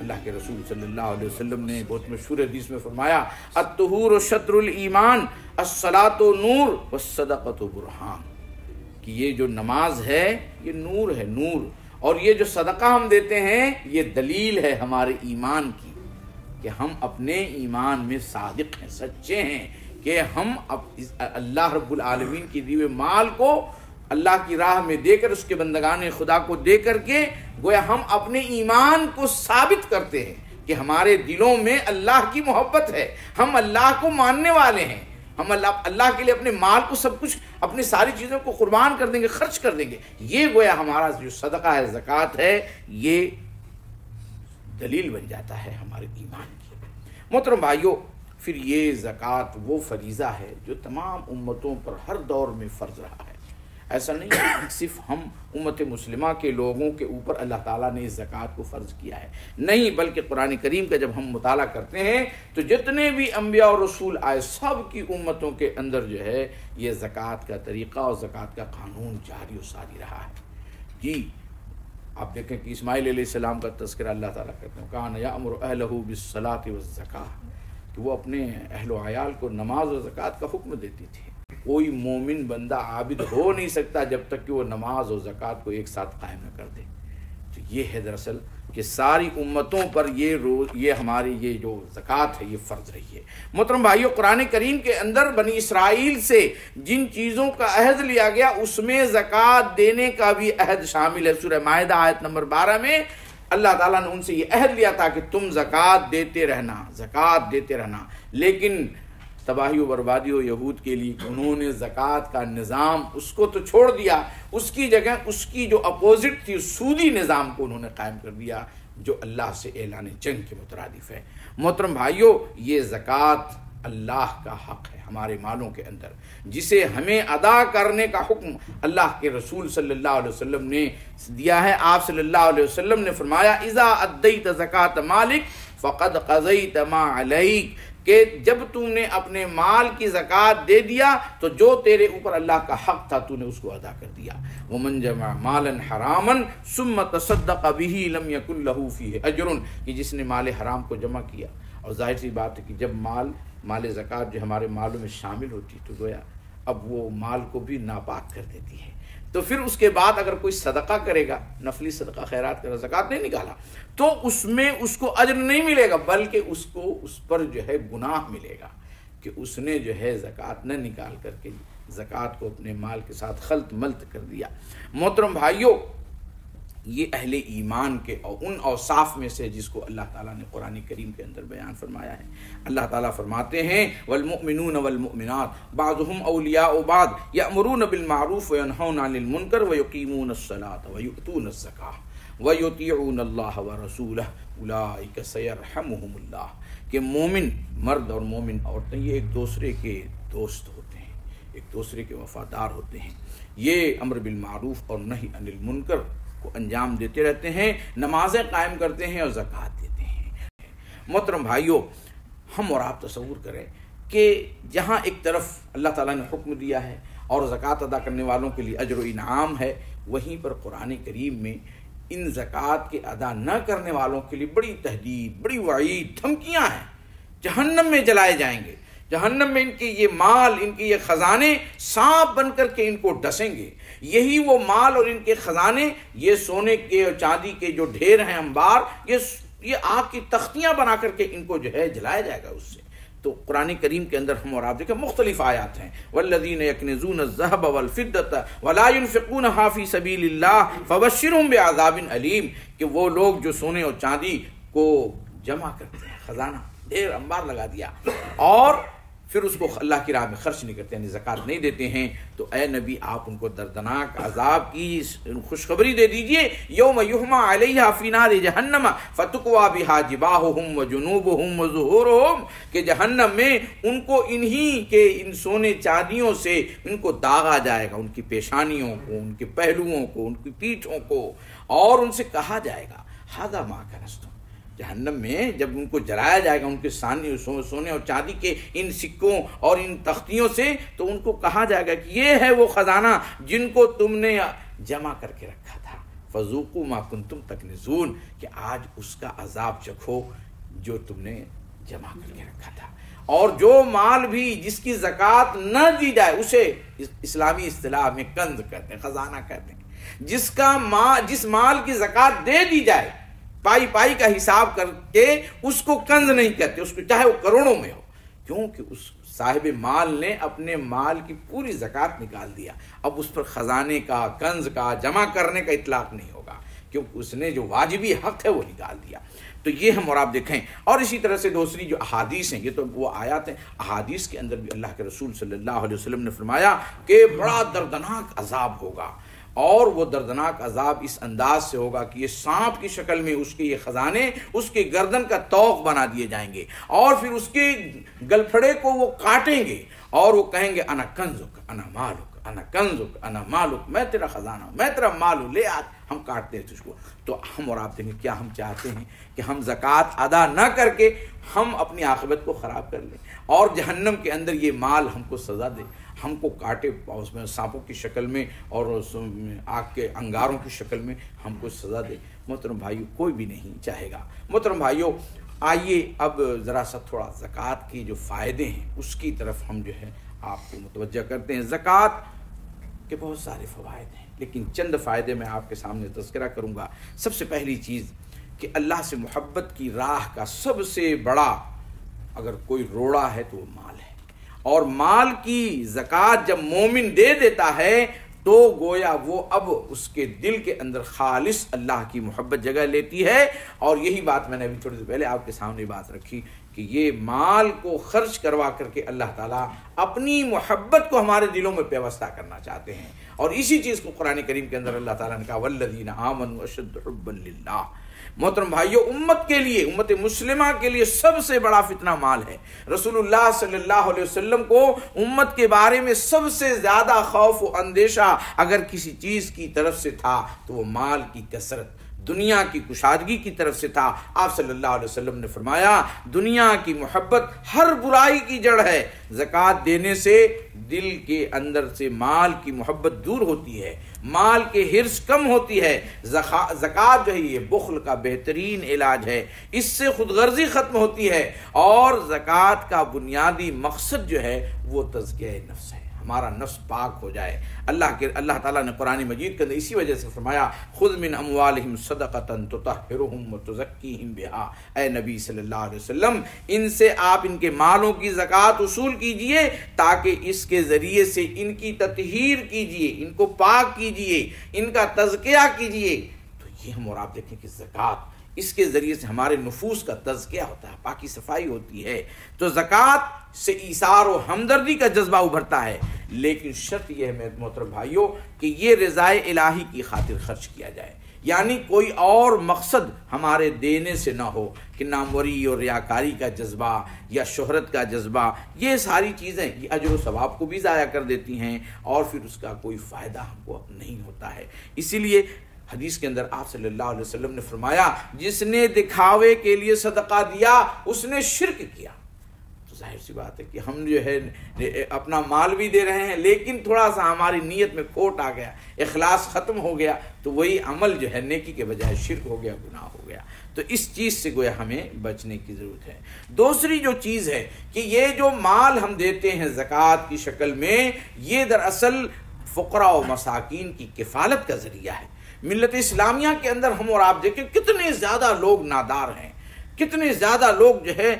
اللہ کے رسول صلی اللہ علیہ وسلم نے بہت مشہور حدیث میں فرمایا الطہور شطر الایمان الصلاۃ نور والصدقۃ برہان، کہ یہ جو نماز ہے یہ نور ہے، نور، اور یہ جو صدقہ ہم دیتے ہیں یہ دلیل ہے ہمارے ایمان کی کہ ہم اپنے ایمان میں صادق ہیں، سچے ہیں، کہ ہم اللہ رب العالمین کی دیے ہوئے مال کو اللہ کی راہ میں دے کر، اس کے بندگان خدا کو دے کر کے گویا ہم اپنے ایمان کو ثابت کرتے ہیں کہ ہمارے دلوں میں اللہ کی محبت ہے، ہم اللہ کو ماننے والے ہیں، ہم اللہ کے لیے اپنے مال کو سب کچھ، اپنی ساری چیزوں کو قربان کر دیں گے، خرچ کر دیں گے۔ یہ گویا ہمارا جو صدقہ ہے، زکوٰۃ ہے، یہ دلیل بن جاتا ہے ہمارے ایمان کی۔ محترم بھائیوں، پھر یہ زکوٰۃ وہ فریضہ ہے جو تمام امتوں پر ہر دور میں فرض رہا ہے۔ ایسا نہیں ہے کہ صرف ہم امت مسلمہ کے لوگوں کے اوپر اللہ تعالیٰ نے اس زکوٰۃ کو فرض کیا ہے، نہیں، بلکہ قرآن کریم کا جب ہم مطالعہ کرتے ہیں تو جتنے بھی انبیاء اور رسول آئے سب کی امتوں کے اندر جو ہے یہ زکوٰۃ کا طریقہ اور زکوٰۃ کا قانون جاری و ساری رہا ہے۔ جی آپ دیکھیں کہ اسماعیل علیہ السلام کا تذکرہ اللہ تعالیٰ کرتے ہیں، کان یأمر اہلہ بالصلاۃ والزکاۃ، کہ وہ اپنے اہل و عیال کو نماز و زکوٰۃ کا حکم دیتی تھی۔ کوئی مومن بندہ عابد ہو نہیں سکتا جب تک کہ وہ نماز اور زکوٰۃ کو ایک ساتھ قائم نہ کر دے۔ تو یہ ہے دراصل کہ ساری امتوں پر یہ ہماری یہ جو زکوٰۃ ہے یہ فرض رہی ہے۔ محترم بھائیو، قرآن کریم کے اندر بنی اسرائیل سے جن چیزوں کا عہد لیا گیا اس میں زکوٰۃ دینے کا بھی عہد شامل ہے۔ سورہ مائدہ آیت نمبر 12 میں اللہ تعالیٰ نے ان سے یہ عہد لیا تھا کہ تم زکوٰۃ دیتے رہنا، زکوٰۃ دیتے رہنا، لیکن تباہی و بربادی و یہود کے لیے انہوں نے زکوٰۃ کا نظام اس کو تو چھوڑ دیا، اس کی جگہ اس کی جو اپوزٹ تھی سودی نظام کو انہوں نے قائم کر دیا جو اللہ سے اعلان جنگ کے مترادف ہے۔ محترم بھائیوں، یہ زکوٰۃ اللہ کا حق ہے ہمارے مالوں کے اندر، جسے ہمیں ادا کرنے کا حکم اللہ کے رسول صلی اللہ علیہ وسلم نے دیا ہے۔ آپ صلی اللہ علیہ وسلم نے فرمایا اذا ادیت زکوٰۃ مالک فقد قضیت ما علیک، کہ جب تم نے اپنے مال کی زکوٰۃ دے دیا تو جو تیرے اوپر اللہ کا حق تھا تو نے اس کو ادا کر دیا۔ ومن جمع مالا حراما ثم تصدق به لم يكن له فيه اجر، کہ جس نے مال حرام کو جمع کیا، اور ظاہر سی بات ہے کہ جب مال زکوٰۃ جو ہمارے مالوں میں شامل ہوتی تو گویا اب وہ مال کو بھی ناپاک کر دیتی ہے، تو پھر اس کے بعد اگر کوئی صدقہ کرے گا، نفلی صدقہ خیرات کرے، زکوٰۃ نہیں نکالا، تو اس میں اس کو اجر نہیں ملے گا، بلکہ اس پر جو ہے گناہ ملے گا کہ اس نے جو ہے زکوٰۃ نہ نکال کر کے زکوٰۃ کو اپنے مال کے ساتھ خلط ملط کر دیا۔ محترم بھائیوں، یہ اہل ایمان کے ان اوصاف میں سے جس کو اللہ تعالیٰ نے قرآن کریم کے اندر بیان فرمایا ہے۔ اللہ تعالیٰ فرماتے ہیں والمؤمنون والمؤمنات بعضهم اولیاء بعض یأمرون بالمعروف وینہون عن المنکر ویقیمون الصلاۃ ویؤتون الزکاۃ ویطیعون اللہ ورسولہ اولئک سیرحمہم اللہ، کہ مومن مرد اور مومن عورتیں یہ ایک دوسرے کے دوست ہوتے ہیں، ایک دوسرے کے وفادار ہوتے ہیں، یہ امر بالمعروف اور نہی عن المنکر کو انجام دیتے رہتے ہیں، نمازیں قائم کرتے ہیں اور زکوٰۃ دیتے ہیں۔ محترم بھائیوں، ہم اور آپ تصور کریں کہ جہاں ایک طرف اللہ تعالیٰ نے حکم دیا ہے اور زکوٰۃ ادا کرنے والوں کے لیے اجر و انعام ہے، وہیں پر قرآن کریم میں ان زکوٰۃ کے ادا نہ کرنے والوں کے لیے بڑی تہدید، بڑی وعید، دھمکیاں ہیں، جہنم میں جلائے جائیں گے، جہنم میں ان کے یہ مال، ان کے یہ خزانے سانپ بن کر کے ان کو ڈسیں گے۔ یہی وہ مال اور ان کے خزانے، یہ سونے کے اور چاندی کے جو ڈھیر ہیں انبار، یہ آگ کی تختیاں بنا کر کے ان کو جو ہے جلایا جائے گا اس سے۔ تو قرآن کریم کے اندر ہم اور آپ دیکھیں مختلف آیات ہیں، والذین یکنزون الذهب والفضة ولا ينفقونها فی سبیل اللہ فبشرهم بعذاب علیم، کہ وہ لوگ جو سونے اور چاندی کو جمع کرتے ہیں، خزانہ ڈھیر انبار لگا دیا، اور پھر اس کو اللہ کی راہ میں خرچ نہیں کرتے، یعنی زکوٰۃ نہیں دیتے ہیں، تو اے نبی آپ ان کو دردناک عذاب کی خوشخبری دے دیجئے۔ یوم یحمى علیہا فی نار جہنم فتکوی بہا جباہہم وجنوبہم وظہورہم، کہ جہنم میں ان کو انہی کے ان سونے چاندیوں سے ان کو داغا جائے گا، ان کی پیشانیوں کو، ان کے پہلوؤں کو، ان کی پیٹھوں کو، اور ان سے کہا جائے گا ھذا ما کنزتم، جہنم میں جب ان کو جلایا جائے گا ان کے سونے اور چاندی کے ان سکوں اور ان تختیوں سے، تو ان کو کہا جائے گا کہ یہ ہے وہ خزانہ جن کو تم نے جمع کر کے رکھا تھا، فذوقوا ما کنتم تکنزون، کہ آج اس کا عذاب چکھو جو تم نے جمع کر کے رکھا تھا۔ اور جو مال بھی جس کی زکوٰۃ نہ دی جائے اسے اسلامی اصطلاح میں کنز کہتے ہیں، خزانہ کہتے ہیں۔ جس مال کی زکوٰۃ دے دی جائے پائی پائی کا حساب کر کے اس کو کنز نہیں کہتے، اس کو چاہے وہ کروڑوں میں ہو، کیونکہ اس صاحب مال نے اپنے مال کی پوری زکوٰۃ نکال دیا، اب اس پر خزانے کا، کنز کا، جمع کرنے کا اطلاق نہیں ہوگا، کیونکہ اس نے جو واجبی حق ہے وہ نکال دیا۔ تو یہ ہم اور آپ دیکھیں۔ اور اسی طرح سے دوسری جو احادیث ہیں، یہ تو وہ آیات ہیں، احادیث کے اندر بھی اللہ کے رسول صلی اللہ علیہ وسلم نے فرمایا کہ بڑا دردناک عذاب ہوگا، اور وہ دردناک عذاب اس انداز سے ہوگا کہ یہ سانپ کی شکل میں اس کے یہ خزانے اس کے گردن کا توق بنا دیے جائیں گے، اور پھر اس کے گلپھڑے کو وہ کاٹیں گے اور وہ کہیں گے انا کنزک انا مالک انا کنزک انا مالک، میں تیرا خزانہ ہوں، میں تیرا مال ہوں، لے آج ہم کاٹتے ہیں تجھ کو۔ تو ہم اور آپ دیکھیں کیا ہم چاہتے ہیں کہ ہم زکوٰۃ ادا نہ کر کے ہم اپنی عاقبت کو خراب کر لیں، اور جہنم کے اندر یہ مال ہم کو سزا دے، ہم کو کاٹے اس میں سانپوں کی شکل میں اور آگ کے انگاروں کی شکل میں ہم کو سزا دے۔ محترم بھائیو، کوئی بھی نہیں چاہے گا۔ محترم بھائیو، آئیے اب ذرا سا تھوڑا زکوٰۃ کے جو فائدے ہیں اس کی طرف ہم جو ہے آپ کو متوجہ کرتے ہیں۔ زکوٰۃ کے بہت سارے فوائد ہیں، لیکن چند فائدے میں آپ کے سامنے تذکرہ کروں گا۔ سب سے پہلی چیز کہ اللہ سے محبت کی راہ کا سب سے بڑا اگر کوئی روڑا ہے تو وہ مال ہے، اور مال کی زکوٰۃ جب مومن دے دیتا ہے تو گویا وہ اب اس کے دل کے اندر خالص اللہ کی محبت جگہ لیتی ہے۔ اور یہی بات میں نے ابھی تھوڑی دیر پہلے آپ کے سامنے بات رکھی کہ یہ مال کو خرچ کروا کر کے اللہ تعالیٰ اپنی محبت کو ہمارے دلوں میں پیوستہ کرنا چاہتے ہیں، اور اسی چیز کو قرآن کریم کے اندر اللہ تعالیٰ نے کہا والذین آمنوا اشد حبا للہ۔ محترم بھائیو، امت کے لیے، امت مسلمہ کے لیے سب سے بڑا فتنہ مال ہے۔ رسول اللہ صلی اللہ علیہ وسلم کو امت کے بارے میں سب سے زیادہ خوف و اندیشہ اگر کسی چیز کی طرف سے تھا تو وہ مال کی کثرت، دنیا کی کشادگی کی طرف سے تھا۔ آپ صلی اللہ علیہ وسلم نے فرمایا دنیا کی محبت ہر برائی کی جڑ ہے، زکوٰۃ دینے سے دل کے اندر سے مال کی محبت دور ہوتی ہے، مال کے حرص کم ہوتی ہے۔ زکوٰۃ جو ہے یہ بخل کا بہترین علاج ہے، اس سے خود غرضی ختم ہوتی ہے، اور زکوٰۃ کا بنیادی مقصد جو ہے وہ تزکیہ نفس ہے، ہمارا نفس پاک ہو جائے۔ اللہ تعالیٰ نے قرآن مجید کے اندر اسی وجہ سے فرمایا خذ من اموالہم صدقۃ تطہرہم وتزکیہم بہا، اے نبی صلی اللہ علیہ وسلم ان سے آپ ان کے مالوں کی زکوٰۃ وصول کیجئے تاکہ اس کے ذریعے سے ان کی تطہیر کیجئے، ان کو پاک کیجئے، ان کا تزکیہ کیجئے۔ تو یہ ہم اور آپ دیکھیں کہ زکوٰۃ اس کے ذریعے سے ہمارے نفوس کا تزکیہ ہوتا ہے، پاکی صفائی ہوتی ہے۔ تو زکوٰۃ سے ایثار و ہمدردی کا جذبہ ابھرتا ہے، لیکن شرط یہ ہے محترم بھائیوں کہ یہ رضائے الہی کی خاطر خرچ کیا جائے، یعنی کوئی اور مقصد ہمارے دینے سے نہ ہو کہ ناموری اور ریاکاری کا جذبہ یا شہرت کا جذبہ، یہ ساری چیزیں یہ اجر و ثواب کو بھی ضائع کر دیتی ہیں، اور پھر اس کا کوئی فائدہ ہم کو نہیں ہوتا ہے۔ اسی لیے حدیث کے اندر آپ صلی اللہ علیہ وسلم نے فرمایا جس نے دکھاوے کے لیے صدقہ دیا اس نے شرک کیا۔ تو ظاہر سی بات ہے کہ ہم جو ہے اپنا مال بھی دے رہے ہیں، لیکن تھوڑا سا ہماری نیت میں کھوٹ آ گیا، اخلاص ختم ہو گیا، تو وہی عمل جو ہے نیکی کے بجائے شرک ہو گیا، گناہ ہو گیا۔ تو اس چیز سے گویا ہمیں بچنے کی ضرورت ہے۔ دوسری جو چیز ہے کہ یہ جو مال ہم دیتے ہیں زکوٰۃ کی شکل میں، یہ دراصل فقراء و مساکین کی کفالت کا ذریعہ ہے۔ ملت اسلامیہ کے اندر ہم اور آپ دیکھیں کتنے زیادہ لوگ نادار ہیں، کتنے زیادہ لوگ جو ہے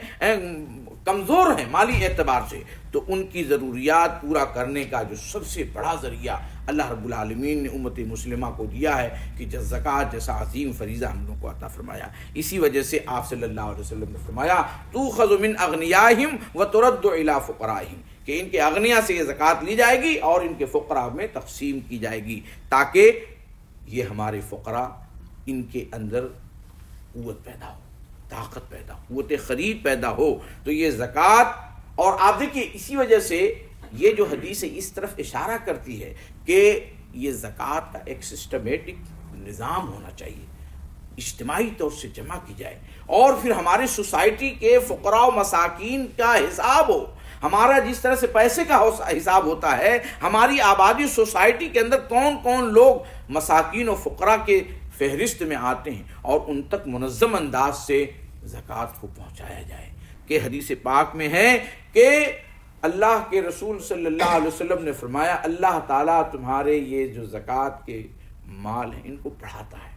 کمزور ہیں مالی اعتبار سے، تو ان کی ضروریات پورا کرنے کا جو سب سے بڑا ذریعہ اللہ رب العالمین نے امت مسلمہ کو دیا ہے کہ زکوٰۃ جیسا عظیم فریضہ ہم لوگوں کو عطا فرمایا۔ اسی وجہ سے آپ صلی اللہ علیہ وسلم نے فرمایا تؤخذ من اغنیاہم وترد الی فقرائہم، کہ ان کے اغنیاء سے یہ زکوٰۃ لی جائے گی اور ان کے فقراء میں تقسیم کی جائے گی، تاکہ یہ ہمارے فقراء ان کے اندر قوت پیدا ہو، طاقت پیدا ہو، قوت خرید پیدا ہو۔ تو یہ زکوٰۃ، اور آپ دیکھیے اسی وجہ سے یہ جو حدیث ہے اس طرف اشارہ کرتی ہے کہ یہ زکوٰۃ کا ایک سسٹمیٹک نظام ہونا چاہیے، اجتماعی طور سے جمع کی جائے، اور پھر ہمارے سوسائٹی کے فقراء و مساکین کا حساب ہو، ہمارا جس طرح سے پیسے کا حساب ہوتا ہے، ہماری آبادی سوسائٹی کے اندر کون کون لوگ مساکین و فقراء کے فہرست میں آتے ہیں اور ان تک منظم انداز سے زکوٰۃ کو پہنچایا جائے. کہ حدیث پاک میں ہے کہ اللہ کے رسول صلی اللہ علیہ وسلم نے فرمایا اللہ تعالیٰ تمہارے یہ جو زکوٰۃ کے مال ہیں ان کو بڑھاتا ہے،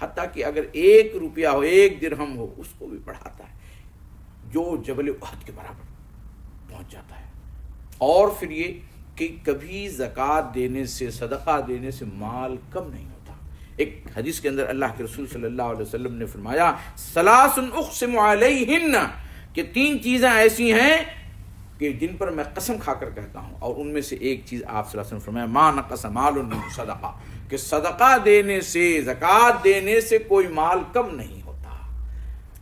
حتیٰ کہ اگر 1 روپیہ ہو، 1 درہم ہو، اس کو بھی بڑھاتا ہے، جو جبل احد کے برابر پہنچ جاتا ہے. اور پھر یہ کہ کبھی زکوٰۃ دینے سے، صدقہ دینے سے مال کم نہیں ہوتا. ایک حدیث کے اندر اللہ کے رسول صلی اللہ علیہ وسلم نے فرمایا ثلاث اقسم علیہن، کہ 3 چیزیں ایسی ہیں کہ جن پر میں قسم کھا کر کہتا ہوں، اور ان میں سے ایک چیز آپ صلی اللہ علیہ وسلم فرمایا ما نقص مال من صدقہ، کہ صدقہ دینے سے، زکوٰۃ دینے سے کوئی مال کم نہیں ہوتا.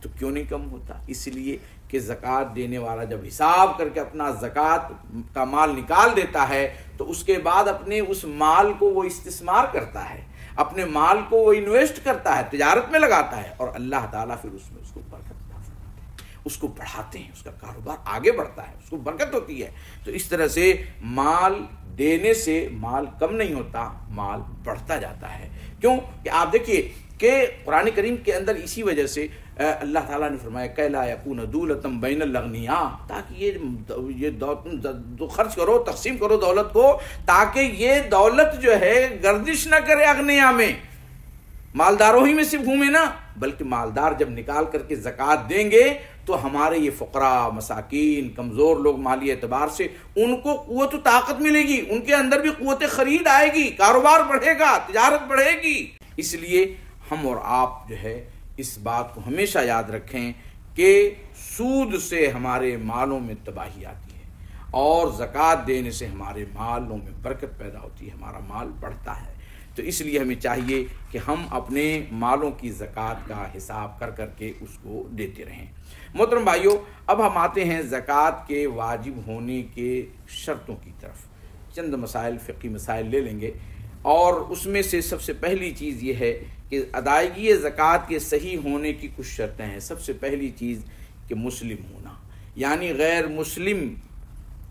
تو کیوں نہیں کم ہوتا؟ اس لیے کہ زکوٰۃ دینے والا جب حساب کر کے اپنا زکوٰۃ کا مال نکال دیتا ہے تو اس کے بعد اپنے اس مال کو وہ استثمار کرتا ہے، اپنے مال کو وہ انویسٹ کرتا ہے، تجارت میں لگاتا ہے، اور اللہ تعالیٰ پھر اس میں اس کو برکت عطا فرماتے ہیں، اس کو بڑھاتے ہیں، اس کا کاروبار آگے بڑھتا ہے، اس کو برکت ہوتی ہے. تو اس طرح سے مال دینے سے مال کم نہیں ہوتا، مال بڑھتا جاتا ہے. کیوں کہ آپ دیکھیے کہ قرآن کریم کے اندر اسی وجہ سے اللہ تعالیٰ نے فرمایا کہ لا یکون دولۃ بین الاغنیاء، تاکہ یہ خرچ کرو، تقسیم کرو دولت کو، تاکہ یہ دولت جو ہے گردش نہ کرے اغنیاء میں، مالداروں ہی میں صرف گھومے نا، بلکہ مالدار جب نکال کر کے زکوٰۃ دیں گے تو ہمارے یہ فقراء، مساکین، کمزور لوگ مالی اعتبار سے ان کو قوت و طاقت ملے گی، ان کے اندر بھی قوت خرید آئے گی، کاروبار بڑھے گا، تجارت بڑھے گی. اس لیے ہم اور آپ جو ہے اس بات کو ہمیشہ یاد رکھیں کہ سود سے ہمارے مالوں میں تباہی آتی ہے اور زکوٰۃ دینے سے ہمارے مالوں میں برکت پیدا ہوتی ہے، ہمارا مال بڑھتا ہے. تو اس لیے ہمیں چاہیے کہ ہم اپنے مالوں کی زکوٰۃ کا حساب کر کر کے اس کو دیتے رہیں. محترم بھائیوں، اب ہم آتے ہیں زکوٰۃ کے واجب ہونے کے شرطوں کی طرف. چند مسائل، فقہی مسائل لے لیں گے، اور اس میں سے سب سے پہلی چیز یہ ہے کہ ادائیگی زکوٰۃ کے صحیح ہونے کی کچھ شرطیں ہیں. سب سے پہلی چیز کہ مسلم ہونا، یعنی غیر مسلم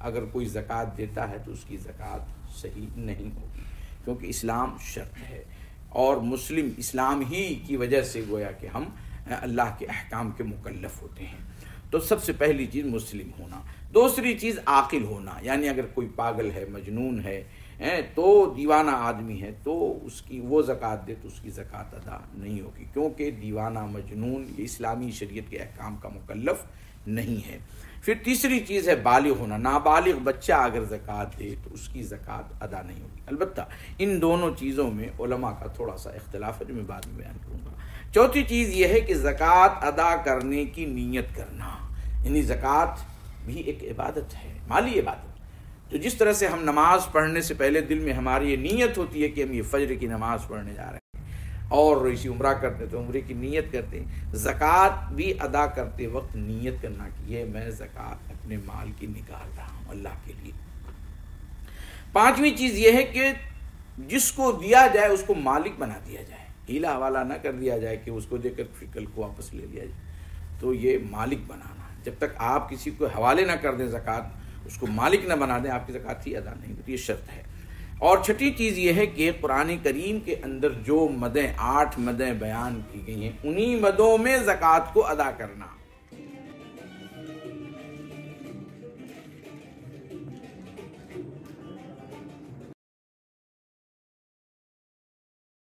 اگر کوئی زکوٰۃ دیتا ہے تو اس کی زکوٰۃ صحیح نہیں ہوگی، کیونکہ اسلام شرط ہے، اور مسلم اسلام ہی کی وجہ سے گویا کہ ہم اللہ کے احکام کے مکلف ہوتے ہیں. تو سب سے پہلی چیز مسلم ہونا. دوسری چیز عاقل ہونا، یعنی اگر کوئی پاگل ہے، مجنون ہے، تو دیوانہ آدمی ہے، تو اس کی وہ زکوٰۃ دے تو اس کی زکوٰۃ ادا نہیں ہوگی، کیونکہ دیوانہ، مجنون یہ اسلامی شریعت کے احکام کا مکلف نہیں ہے. پھر تیسری چیز ہے بالغ ہونا. نابالغ بچہ اگر زکوٰۃ دے تو اس کی زکوٰۃ ادا نہیں ہوگی. البتہ ان دونوں چیزوں میں علماء کا تھوڑا سا اختلاف ہے جو میں بعد میں بیان کروں گا. چوتھی چیز یہ ہے کہ زکوٰۃ ادا کرنے کی نیت کرنا، یعنی زکوٰۃ بھی ایک عبادت ہے، مالی عبادت. تو جس طرح سے ہم نماز پڑھنے سے پہلے دل میں ہماری یہ نیت ہوتی ہے کہ ہم یہ فجر کی نماز پڑھنے جا رہے ہیں، اور اسی عمرہ کرتے تو عمرے کی نیت کرتے ہیں، زکوٰۃ بھی ادا کرتے وقت نیت کرنا کہ یہ میں زکوٰۃ اپنے مال کی نکال رہا ہوں اللہ کے لیے. پانچویں چیز یہ ہے کہ جس کو دیا جائے اس کو مالک بنا دیا جائے، ہیلا حوالہ نہ کر دیا جائے کہ اس کو دے کر پھر کل کو واپس لے لیا جائے. تو یہ مالک بنانا، جب تک آپ کسی کو حوالے نہ کر دیں زکوٰۃ، اس کو مالک نہ بنا دیں، آپ کی زکوٰۃ ہی ادا نہیں ہوتی، یہ شرط ہے. اور چھٹی چیز یہ ہے کہ قرآن کریم کے اندر جو مدیں 8 مدیں بیان کی گئی ہیں انہی مدوں میں زکوٰۃ کو ادا کرنا.